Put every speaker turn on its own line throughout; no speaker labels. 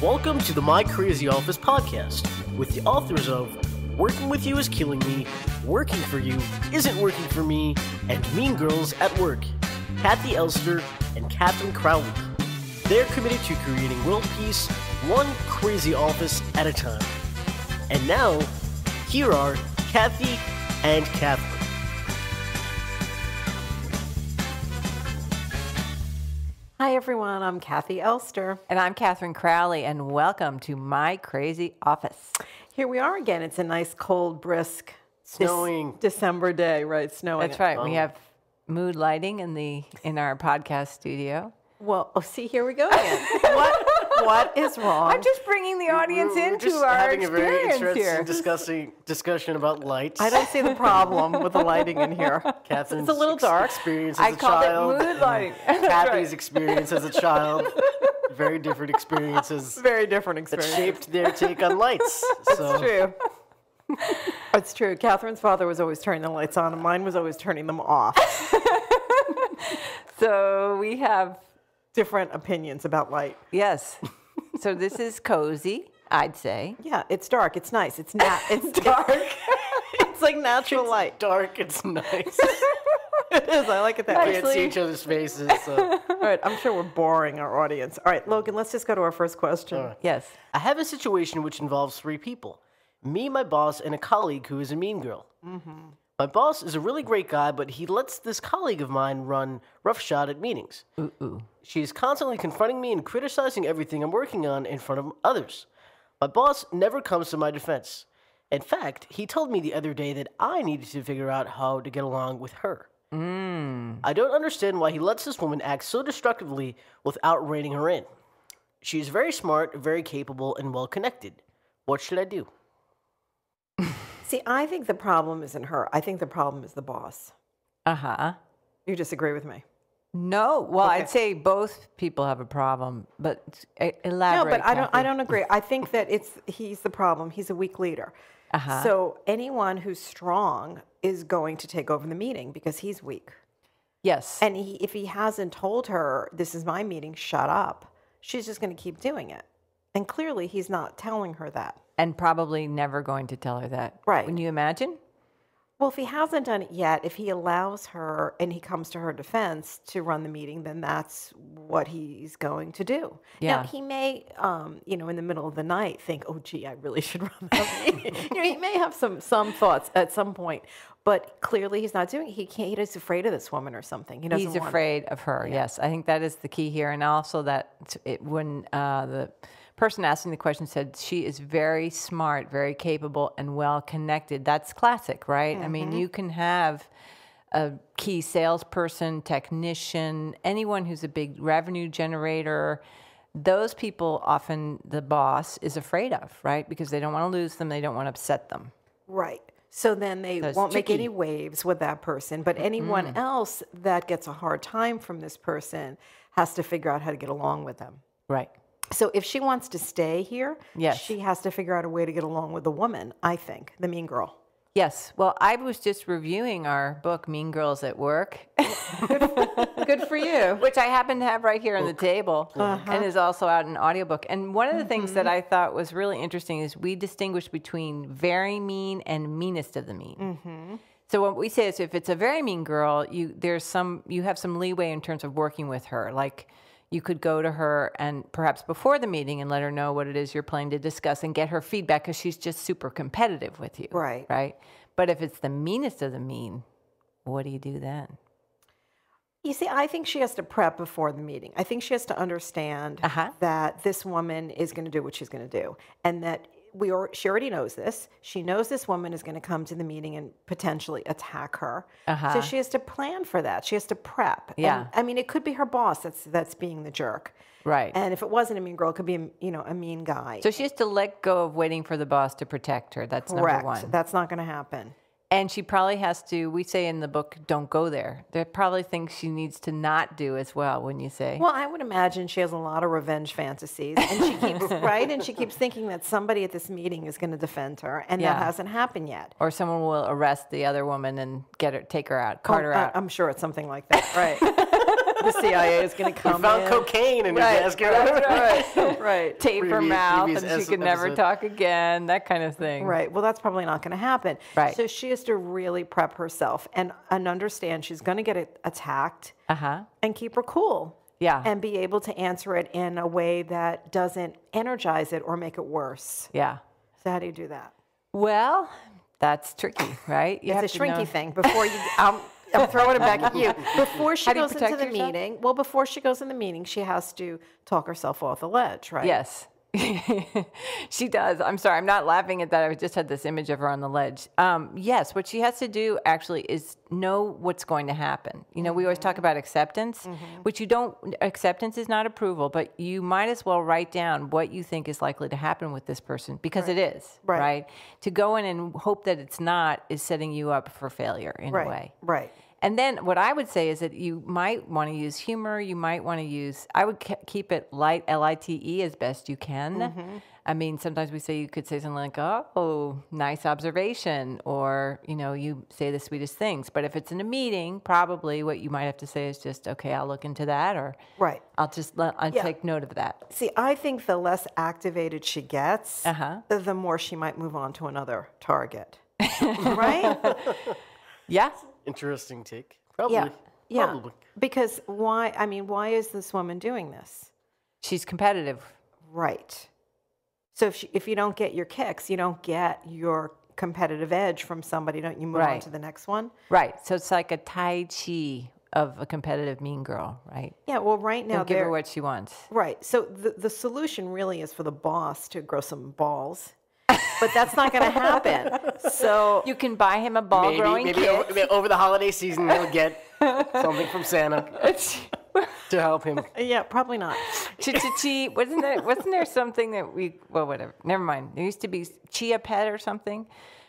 Welcome to the My Crazy Office podcast with the authors of Working With You Is Killing Me, Working For You Isn't Working For Me, and Mean Girls at Work, Kathi Elster and Katherine Crowley. They're committed to creating world peace, one crazy office at a time. And now, here are Kathi and Katherine.
Hi everyone, I'm Kathi Elster.
And I'm Katherine Crowley, and welcome to My Crazy Office.
Here we are again. It's a nice, cold, brisk,
Snowing.
December day, right? Snowing.
That's right. We have mood lighting in our podcast studio.
Well, see, here we go again. What is wrong?
I'm just bringing the audience
We're
into
just
our
having a very
experience
interesting discussion about lights.
I don't see the problem with the lighting in here.
Catherine's
It's a little dark.
experience as
I
a
called
child.
it mood lighting.
Kathy's experience as a child. Very different experiences
Very different
that
experience.
shaped their take on lights. So,
It's true. It's true. Catherine's father was always turning the lights on, and mine was always turning them off.
So we have,
Different opinions about light.
yes. So this is cozy, I'd say.
Yeah, it's dark. It's nice. It's dark. It's like natural light.
dark, it's nice.
It is. I like it that
We
way.
can't see each other's faces. So.
All right, I'm sure we're boring our audience. All right, Logan, let's just go to our first question.
All right.
Yes.
I have a situation which involves three people. Me, my boss, and a colleague who is a mean girl. Mm-hmm. My boss is a really great guy, but he lets this colleague of mine run roughshod at meetings. She is constantly confronting me and criticizing everything I'm working on in front of others. My boss never comes to my defense. In fact, he told me the other day that I needed to figure out how to get along with her. I don't understand why he lets this woman act so destructively without reining her in. She is very smart, very capable, and well-connected. What should I do?
See, I think the problem isn't her. I think the problem is the boss.
Uh-huh.
You disagree with me?
No. Well,
Okay.
I'd say both people have a problem, but
No,
elaborate.
but I
Kathy.
don't agree. I think that he's the problem. He's a weak leader.
Uh-huh.
So anyone who's strong is going to take over the meeting because he's weak.
Yes.
And if he hasn't told her, this is my meeting, shut up, she's just going to keep doing it. And clearly he's not telling her that.
And probably never going to tell her that.
Right.
Can you imagine?
Well, if he hasn't done it yet, if he allows her and he comes to her defense to run the meeting, then that's what he's going to do.
Yeah.
Now, he may, in the middle of the night think, oh, gee, I really should run that meeting. He may have some thoughts at some point, but clearly he's not doing it. He's afraid of this woman or something. He doesn't
He's
want
afraid of her. Yes, I think that is the key here, and also that when the person asking the question said she is very smart, very capable, and well connected. That's classic, right? I mean, you can have a key salesperson, technician, anyone who's a big revenue generator. Those people often the boss is afraid of, right? Because they don't want to lose them, they don't want to upset them.
Right. So then they
That's
won't make
tricky.
any waves with that person. But anyone else that gets a hard time from this person has to figure out how to get along with them.
Right.
So if she wants to stay here,
Yes.
she has to figure out a way to get along with the woman, I think, the mean girl.
Yes. Well, I was just reviewing our book, Mean Girls at Work.
Good for you.
Which I happen to have right here on the table and is also out in audiobook. And one of the things that I thought was really interesting is we distinguish between very mean and meanest of the mean. So what we say is if it's a very mean girl, you have some leeway in terms of working with her. Like you could go to her and perhaps before the meeting and let her know what it is you're planning to discuss and get her feedback because she's just super competitive with you.
Right.
Right. But if it's the meanest of the mean, what do you do then?
You see, I think she has to prep before the meeting. I think she has to understand that this woman is going to do what she's going to do, and that she already knows this. She knows this woman is going to come to the meeting and potentially attack her. So she has to plan for that. She has to prep.
Yeah.
And, I mean, it could be her boss that's being the jerk.
Right.
And if it wasn't a mean girl, it could be a mean guy.
So she has to let go of waiting for the boss to protect her. That's
Correct.
number one.
That's not going to happen.
And she probably has to, we say in the book, don't go there. There are probably things she needs to not do as well, wouldn't you say?
Well, I would imagine she has a lot of revenge fantasies, and she keeps right, and she keeps thinking that somebody at this meeting is going to defend her, and that hasn't happened yet.
Or someone will arrest the other woman and take her out, cart her out.
I'm sure it's something like that, right? The CIA is going to come
We found
in.
cocaine in your desk.
Right.
Tape her
Previous
mouth and she could never
episode.
talk again, that kind of thing.
Right. Well, that's probably not going to happen.
Right.
So she has to really prep herself and understand she's going to get attacked and keep her cool.
Yeah.
And be able to answer it in a way that doesn't energize it or make it worse.
Yeah.
So how do you do that?
Well, that's tricky, right? You
It's a shrinky thing. Before you, I'm throwing it back at you. Before she goes into the meeting, before she goes in the meeting, she has to talk herself off the ledge, right?
Yes. She does. I'm sorry. I'm not laughing at that. I just had this image of her on the ledge. Yes, what she has to do actually is know what's going to happen. You know, we always talk about acceptance, which acceptance is not approval, but you might as well write down what you think is likely to happen with this person because it is, right? To go in and hope that it's not is setting you up for failure in a way.
Right.
And then what I would say is that you might want to use humor. You might want to use, I would keep it light, L-I-T-E, as best you can. I mean, sometimes you could say something like, oh, nice observation, or, you know, you say the sweetest things. But if it's in a meeting, probably what you might have to say is just, okay, I'll look into that, or I'll take note of that.
See, I think the less activated she gets, the more she might move on to another target. Right?
Yeah.
Interesting take. Probably.
Yeah.
Probably.
Because why is this woman doing this?
She's competitive.
Right. So if you don't get your kicks, you don't get your competitive edge from somebody, don't you move on to the next one?
Right. So it's like a Tai Chi of a competitive mean girl, right?
Yeah, well, right now
give her what she wants.
Right. So the solution really is for the boss to grow some balls. But that's not going to happen. So
you can buy him a ball-growing kit.
Maybe over the holiday season he'll get something from Santa to help him.
Yeah, probably not.
Wasn't there something that whatever. Never mind. There used to be Chia Pet or something,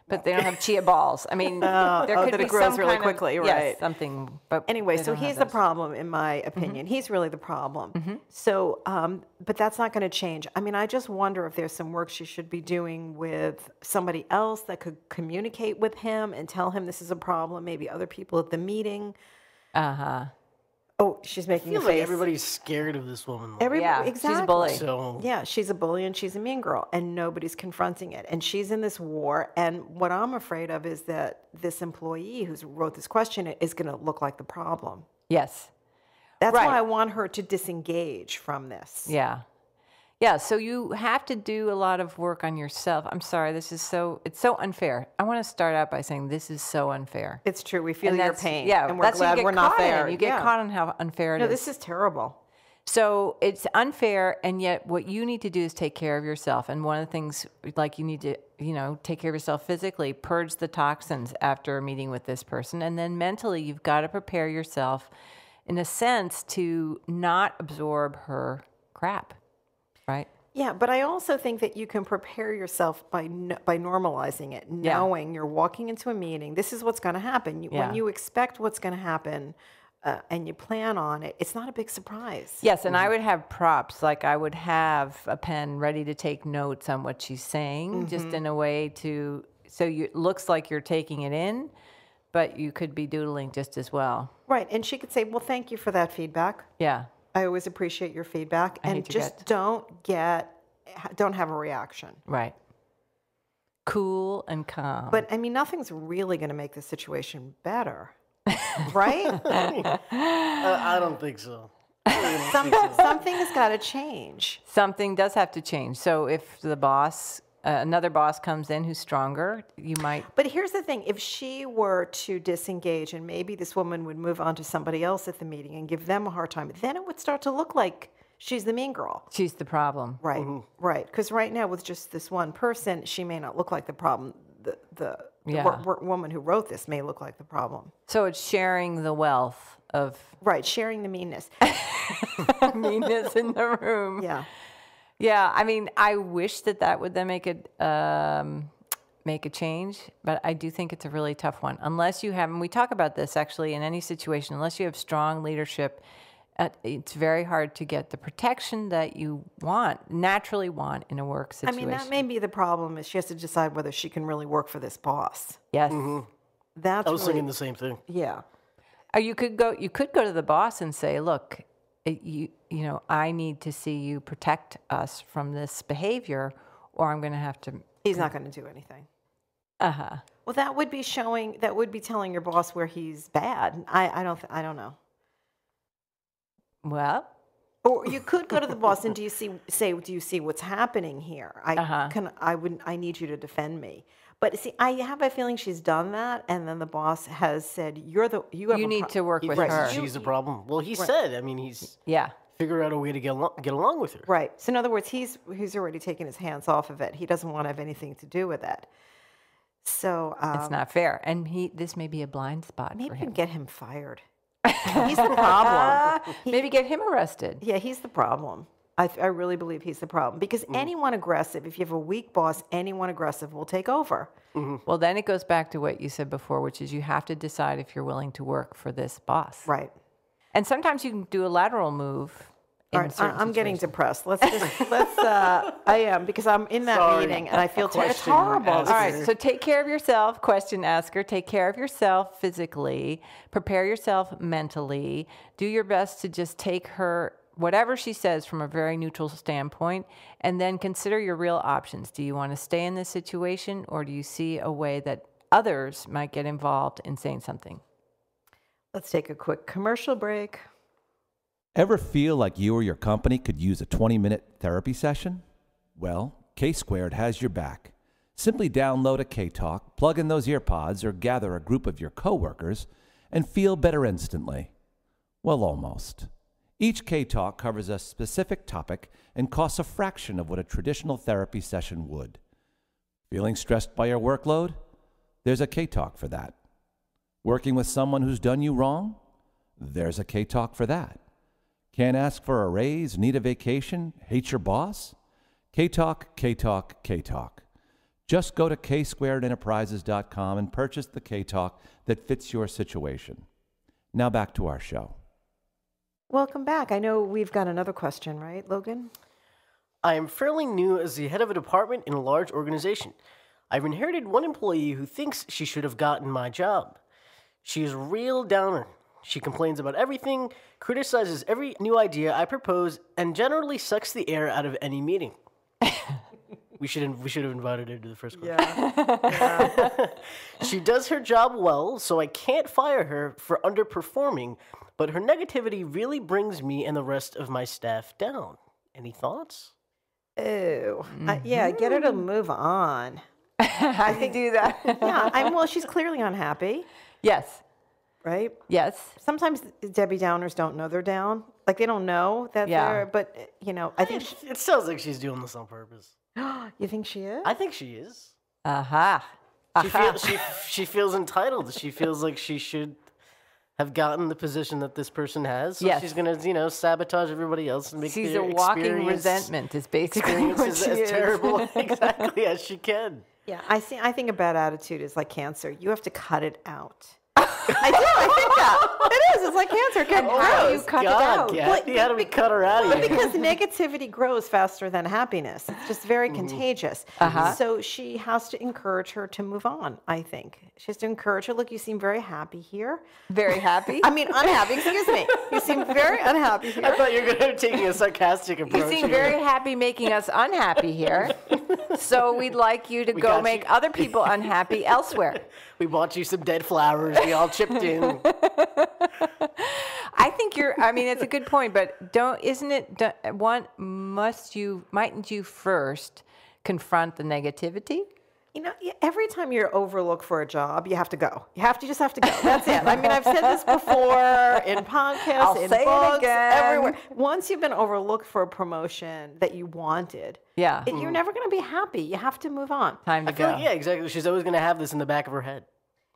but they don't have Chia balls. I mean, there could
that
be
it grows
some
really
kind
quickly,
of,
right?
Yes, something. But
anyway, so he's the problem, in my opinion. He's really the problem. So, but that's not going to change. I mean, I just wonder if there's some work she should be doing with somebody else that could communicate with him and tell him this is a problem. Maybe other people at the meeting. Oh, she's making
I
a
feel like
face.
Everybody's scared of this woman.
Exactly.
She's a bully.
So
yeah, she's a bully and she's a mean girl, and nobody's confronting it. And she's in this war. And what I'm afraid of is that this employee who wrote this question is going to look like the problem.
Yes.
That's why I want her to disengage from this.
Yeah. Yeah, so you have to do a lot of work on yourself. I'm sorry, it's so unfair. I want to start out by saying this is so unfair.
It's true. We feel your pain.
Yeah,
and we're glad we're not there.
You get caught on how unfair it is.
No, this is terrible.
So it's unfair, and yet what you need to do is take care of yourself. And one of the things, like you need to, take care of yourself physically, purge the toxins after a meeting with this person. And then mentally, you've got to prepare yourself, in a sense, to not absorb her crap. Right.
Yeah, but I also think that you can prepare yourself by normalizing it, knowing you're walking into a meeting. This is what's going to happen. When you expect what's going to happen and you plan on it, it's not a big surprise.
Yes, and I would have props. Like I would have a pen ready to take notes on what she's saying, just in a way it looks like you're taking it in, but you could be doodling just as well.
Right, and she could say, well, thank you for that feedback.
Yeah.
I always appreciate your feedback, and just don't have a reaction.
Right. Cool and calm.
But I mean, nothing's really going to make the situation better, right?
I don't think so.
Something has got to change.
Something does have to change. So if the boss, another boss comes in who's stronger, you might.
But here's the thing. If she were to disengage and maybe this woman would move on to somebody else at the meeting and give them a hard time, then it would start to look like she's the mean girl.
She's the problem.
Right, right. Because right now with just this one person, she may not look like the problem. The woman who wrote this may look like the problem.
So it's sharing the wealth of...
Right, sharing the meanness.
Meanness in the room.
Yeah.
Yeah, I mean, I wish that would then make a change, but I do think it's a really tough one. Unless you have, and we talk about this actually in any situation, unless you have strong leadership, it's very hard to get the protection that you naturally want in a work situation.
I mean, that may be the problem, is she has to decide whether she can really work for this boss.
Yes.
That's
I was thinking the same thing.
Yeah.
You could go to the boss and say, look, I need to see you protect us from this behavior, or I'm going to have to.
He's not going to do anything.
Uh-huh.
Well, that would be telling your boss where he's bad. I don't know.
Well,
or you could go to the boss and do you see what's happening here? I need you to defend me. But see, I have a feeling she's done that, and then the boss has said, you
need to work with her.
She's the problem. Well, he said, he's figure out a way to get along with her.
Right. So in other words, he's already taken his hands off of it. He doesn't want to have anything to do with it. So
it's not fair, and this may be a blind spot for him.
Maybe get him fired. He's the problem.
Maybe get him arrested.
Yeah, he's the problem. I really believe he's the problem because anyone aggressive, if you have a weak boss, anyone aggressive will take over.
Mm-hmm. Well, then it goes back to what you said before, which is you have to decide if you're willing to work for this boss.
Right.
And sometimes you can do a lateral move.
All right, I'm getting depressed. I am, because I'm in that meeting and I feel it's horrible.
All right, so take care of yourself, question asker. Take care of yourself physically. Prepare yourself mentally. Do your best to just take her, whatever she says, from a very neutral standpoint, and then consider your real options. Do you want to stay in this situation, or do you see a way that others might get involved in saying something?
Let's take a quick commercial break.
Ever feel like you or your company could use a 20-minute therapy session? Well, K-Squared has your back. Simply download a K-Talk, plug in those ear pods, or gather a group of your coworkers and feel better instantly. Well, almost. Each K-Talk covers a specific topic and costs a fraction of what a traditional therapy session would. Feeling stressed by your workload? There's a K-Talk for that. Working with someone who's done you wrong? There's a K-Talk for that. Can't ask for a raise, need a vacation, hate your boss? K-Talk, K-Talk, K-Talk. Just go to ksquaredenterprises.com and purchase the K-Talk that fits your situation. Now back to our show.
Welcome back. I know we've got another question, right, Logan?
I am fairly new as the head of a department in a large organization. I've inherited one employee who thinks she should have gotten my job. She is a real downer. She complains about everything, criticizes every new idea I propose, and generally sucks the air out of any meeting. We should have invited her to the first question. Yeah. She does her job well, so I can't fire her for underperforming, but her negativity really brings me and the rest of my staff down. Any thoughts?
Ew. Yeah, get her to move on.
How do you do that?
Yeah, well, she's clearly unhappy.
Yes.
Right?
Yes.
Sometimes Debbie Downers don't know they're down. Like, they don't know that they're, but, I think...
It sounds like she's doing this on purpose.
You think she is?
I think she is.
Aha.
She feels entitled. She feels like she should have gotten the position that this person has. So she's going to, sabotage everybody else and make
she's
their
a walking resentment is basically what she
as terrible exactly as she can.
Yeah, I think a bad attitude is like cancer. You have to cut it out. I think that. It is. It's like cancer. How do you cut it out?
Kathy, how do we cut her out of here?
Because negativity grows faster than happiness. It's just very contagious. So she has to encourage her to move on, I think. She has to encourage her. Look, you seem very happy here.
Very happy?
I mean, unhappy. Excuse me. You seem very unhappy here.
I thought you were going to take a sarcastic approach.
You seem very happy making us unhappy here. So we'd like you to go make other people unhappy elsewhere.
We bought you some dead flowers. We all chipped in.
I think it's a good point, but mightn't you first confront the negativity?
Every time you're overlooked for a job, you have to go. You just have to go. That's it. I mean, I've said this before in podcasts, in books, everywhere. Once you've been overlooked for a promotion that you wanted, you're never going to be happy. You have to move on.
Time to go.
Like, exactly. She's always going to have this in the back of her head.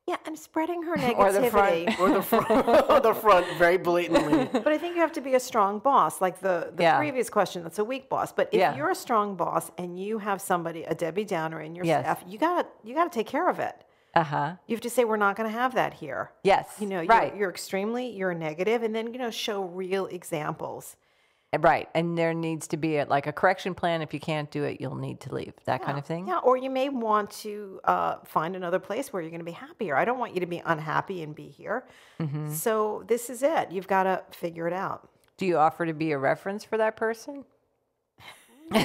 Yeah, and spreading her negativity.
Or the front. Or the front, very blatantly.
But I think you have to be a strong boss, like the previous question, that's a weak boss. But if you're a strong boss and you have somebody, a Debbie Downer in your staff, you gotta take care of it. You have to say, we're not going to have that here.
Yes,
you're negative, and then, show real examples.
Right. And there needs to be like a correction plan. If you can't do it, you'll need to leave. That kind of thing.
Yeah, or you may want to find another place where you're going to be happier. I don't want you to be unhappy and be here. Mm-hmm. So this is it. You've got to figure it out.
Do you offer to be a reference for that person?
No.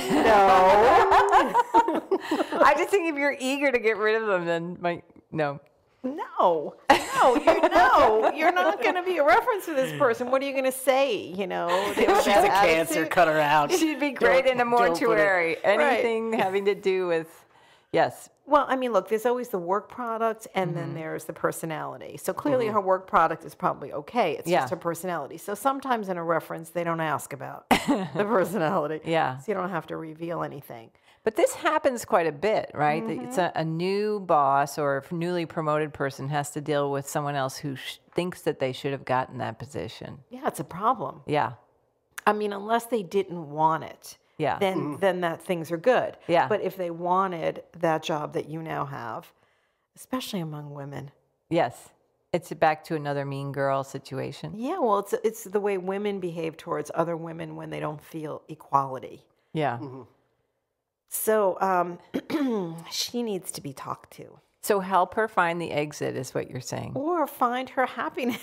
I just think if you're eager to get rid of them, then no.
No, you're not going to be a reference to this person. What are you going to say? They have
She's a cancer. Cut her out.
She'd be great in a mortuary. Anything having to do with, yes.
Well, I mean, look, there's always the work product, and then there's the personality. So clearly her work product is probably okay. It's just her personality. So sometimes in a reference, they don't ask about the personality.
Yeah.
So you don't have to reveal anything.
But this happens quite a bit, right? It's a new boss or a newly promoted person has to deal with someone else who thinks that they should have gotten that position.
Yeah, it's a problem.
Yeah.
I mean, unless they didn't want it.
Yeah.
Then that things are good.
Yeah.
But if they wanted that job that you now have, especially among women.
Yes. It's back to another mean girl situation.
Yeah, well, it's the way women behave towards other women when they don't feel equality.
Yeah.
Mm-hmm. So she needs to be talked to.
So help her find the exit is what you're saying.
Or find her happiness.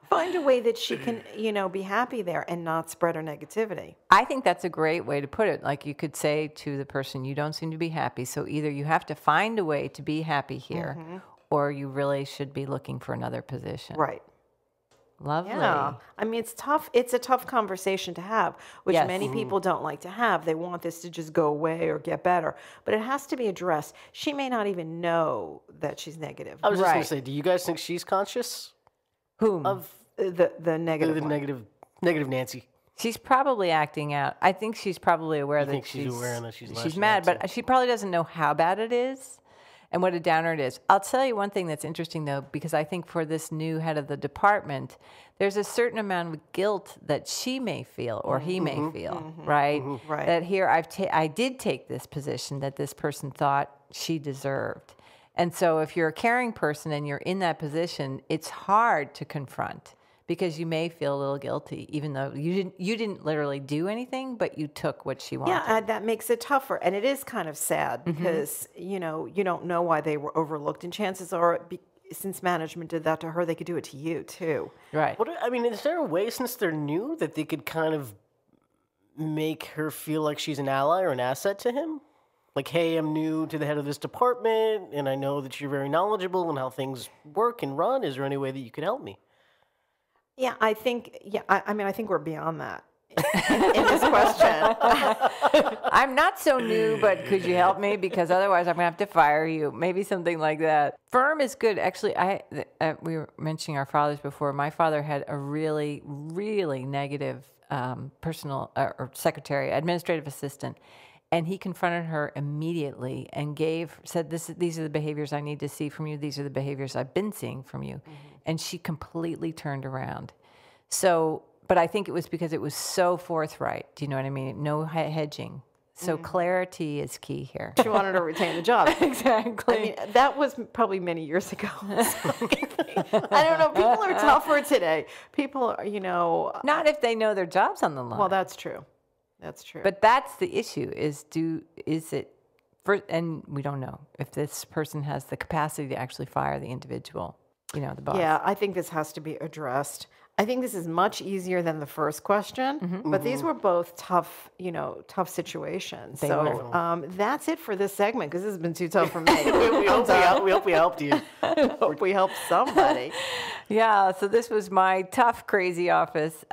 Find a way that she can, be happy there and not spread her negativity.
I think that's a great way to put it. Like you could say to the person, you don't seem to be happy. So either you have to find a way to be happy here, or you really should be looking for another position.
Right.
Lovely.
Yeah. I mean, it's tough. It's a tough conversation to have, which many people don't like to have. They want this to just go away or get better, but it has to be addressed. She may not even know that she's negative.
I was just going to say, do you guys think she's conscious?
Whom?
Of the negative
The negative Nancy.
She's probably acting out. I think she's probably aware that
she's aware and that
she's mad, but she probably doesn't know how bad it is and what a downer it is. I'll tell you one thing that's interesting, though, because I think for this new head of the department, there's a certain amount of guilt that she may feel or he may feel, right?
Right.
That here I did take this position that this person thought she deserved. And so if you're a caring person and you're in that position, it's hard to confront because you may feel a little guilty, even though you didn't literally do anything, but you took what she wanted.
Yeah, that makes it tougher. And it is kind of sad because, you don't know why they were overlooked. And chances are, since management did that to her, they could do it to you, too.
Right.
Is there a way, since they're new, that they could kind of make her feel like she's an ally or an asset to him? Like, hey, I'm new to the head of this department, and I know that you're very knowledgeable in how things work and run. Is there any way that you could help me?
Yeah, I think we're beyond that in this question.
I'm not so new, but could you help me? Because otherwise I'm going to have to fire you. Maybe something like that. Firm is good. Actually, we were mentioning our fathers before. My father had a really, really negative personal or secretary, administrative assistant. And he confronted her immediately and said, these are the behaviors I need to see from you. These are the behaviors I've been seeing from you. Mm-hmm. And she completely turned around. So, but I think it was because it was so forthright. Do you know what I mean? No hedging. So clarity is key here.
She wanted to retain the job.
Exactly.
I mean, that was probably many years ago. I don't know. People are tougher today. People are,
Not if they know their job's on the line.
Well, that's true. That's true.
But that's the issue and we don't know if this person has the capacity to actually fire the individual, the boss.
Yeah, I think this has to be addressed. I think this is much easier than the first question, but these were both tough situations. So that's it for this segment because this has been too tough for me.
we hope we helped you.
Hope we helped somebody.
Yeah, so this was my tough, crazy office.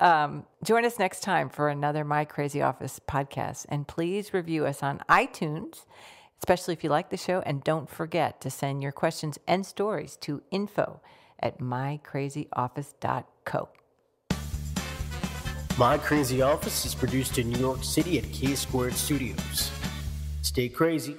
Join us next time for another My Crazy Office podcast. And please review us on iTunes, especially if you like the show. And don't forget to send your questions and stories to info@mycrazyoffice.co.
My Crazy Office is produced in New York City at K Squared Studios. Stay crazy.